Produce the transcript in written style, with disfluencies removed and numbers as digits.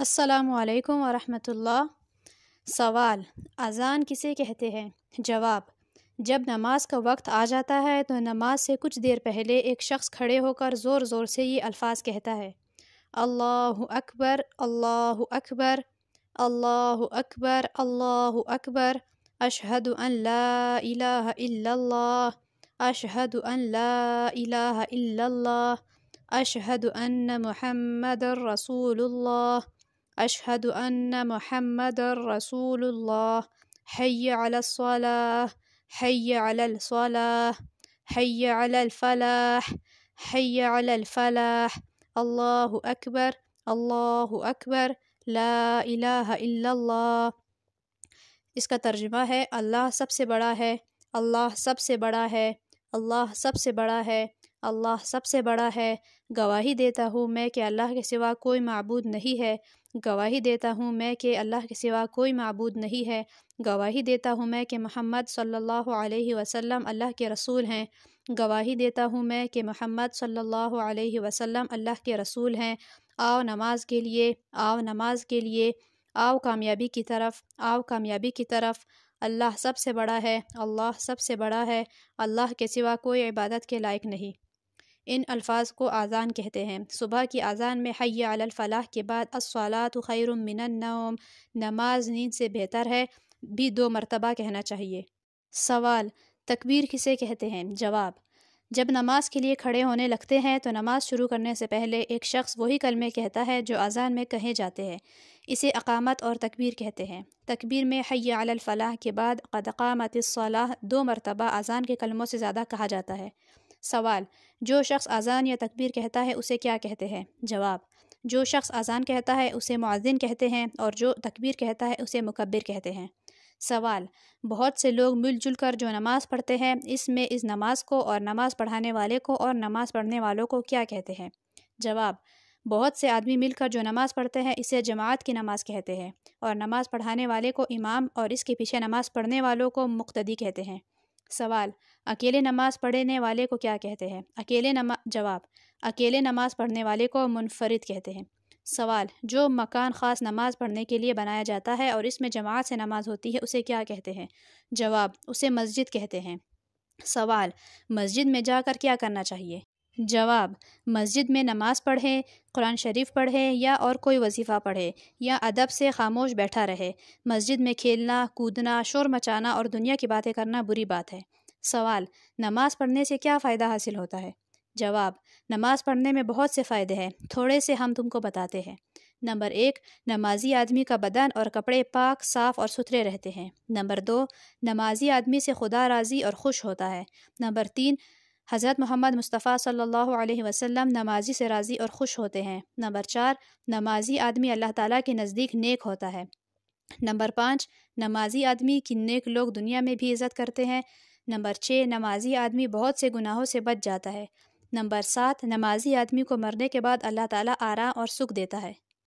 السلام علیکم ورحمۃ اللہ۔ سوال: اذان کسے کہتے ہیں؟ جواب: جب نماز کا وقت آ جاتا ہے تو نماز سے کچھ دیر پہلے ایک شخص کھڑے ہو کر زور زور سے یہ الفاظ کہتا ہے: اللہ اکبر، اللہ اکبر، اللہ اکبر، اللہ اکبر، اشہد ان لا الہ الا اللہ، اشہد ان لا الہ الا اللہ، اشہد ان محمد رسول اللہ، اشہد ان محمد رسول اللہ، حی علی الصلاۃ، حی علی الصلاۃ، حی علی الفلاح، حی علی الفلاح، اللہ اکبر، اللہ اکبر، لا الہ الا اللہ۔ اس کا ترجمہ ہے: اللہ سب سے بڑا ہے، اللہ سب سے بڑا ہے، اللہ سب سے بڑا ہے، اللہ سب سے بڑا ہے۔ گواہی دیتا ہوں میں کہ اللہ کے سوا کوئی معبود نہیں ہے، گواہی دیتا ہوں میں کہ اللہ کے سوا کوئی معبود نہیں ہے، گواہی دیتا ہوں میں کہ محمد صلی اللہ علیہ وسلم اللہ کے رسول ہیں، گواہی دیتا ہوں میں کہ محمد صلی اللہ علیہ وسلم اللہ کے رسول ہیں۔ آؤ نماز کے لیے، آؤ نماز کے لیے، آؤ کامیابی کی طرف، آؤ کامیابی کی طرف۔ اللہ سب سے بڑا ہے، اللہ سب سے بڑا ہے، اللہ کے سوا کوئی عبادت کے لائق نہیں۔ ان الفاظ کو اذان کہتے ہیں۔ صبح کی اذان میں حی علی الفلاح کے بعد الصلاۃ خیر من النوم، نماز نیند سے بہتر ہے، بھی 2 مرتبہ کہنا چاہیے۔ سوال: تکبیر کسے کہتے ہیں؟ جواب: جب نماز کے لیے کھڑے ہونے لگتے ہیں تو نماز شروع کرنے سے پہلے ایک شخص وہی کلمے کہتا ہے جو اذان میں کہے جاتے ہیں، اسے اقامت اور تکبیر کہتے ہیں۔ تکبیر میں حی علی الفلاح کے بعد قد قامت الصلاۃ 2 مرتبہ اذان کے کلموں سے زیادہ کہا جاتا ہے۔ سوال: جو شخص اذان یا تکبیر کہتا ہے اسے کیا کہتے ہیں؟ جواب: جو شخص اذان کہتا ہے اسے مؤذن کہتے ہیں، اور جو تکبیر کہتا ہے اسے مکبر کہتے ہیں۔ سوال: بہت سے لوگ مل جل کر جو نماز پڑھتے ہیں، اس میں اس نماز کو اور نماز پڑھانے والے کو اور نماز پڑھنے والوں کو کیا کہتے ہیں؟ جواب: بہت سے آدمی مل کر جو نماز پڑھتے ہیں اسے جماعت کی نماز کہتے ہیں، اور نماز پڑھانے والے کو امام اور اس کے پیچھے نماز پڑھنے والوں کو مقتدی کہتے ہیں۔ سوال: اکیلے نماز پڑھنے والے کو کیا کہتے ہیں؟ جواب: اکیلے نماز پڑھنے والے کو منفرد کہتے ہیں۔ سوال: جو مکان خاص نماز پڑھنے کے لیے بنایا جاتا ہے اور اس میں جماعت سے نماز ہوتی ہے اسے کیا کہتے ہیں؟ جواب: اسے مسجد کہتے ہیں۔ سوال: مسجد میں جا کر کیا کرنا چاہیے؟ جواب: مسجد میں نماز پڑھیں، قرآن شریف پڑھیں یا اور کوئی وظیفہ پڑھے، یا ادب سے خاموش بیٹھا رہے۔ مسجد میں کھیلنا، کودنا، شور مچانا اور دنیا کی باتیں کرنا بری بات ہے۔ سوال: نماز پڑھنے سے کیا فائدہ حاصل ہوتا ہے؟ جواب: نماز پڑھنے میں بہت سے فائدے ہیں، تھوڑے سے ہم تم کو بتاتے ہیں۔ نمبر 1: نمازی آدمی کا بدن اور کپڑے پاک، صاف اور ستھرے رہتے ہیں۔ نمبر 2: نمازی آدمی سے خدا راضی اور خوش ہوتا ہے۔ نمبر 3: حضرت محمد مصطفیٰ صلی اللہ علیہ وسلم نمازی سے راضی اور خوش ہوتے ہیں۔ نمبر 4: نمازی آدمی اللہ تعالیٰ کے نزدیک نیک ہوتا ہے۔ نمبر 5: نمازی آدمی کی نیک لوگ دنیا میں بھی عزت کرتے ہیں۔ نمبر 6: نمازی آدمی بہت سے گناہوں سے بچ جاتا ہے۔ نمبر 7: نمازی آدمی کو مرنے کے بعد اللہ تعالیٰ آرام اور سکھ دیتا ہے۔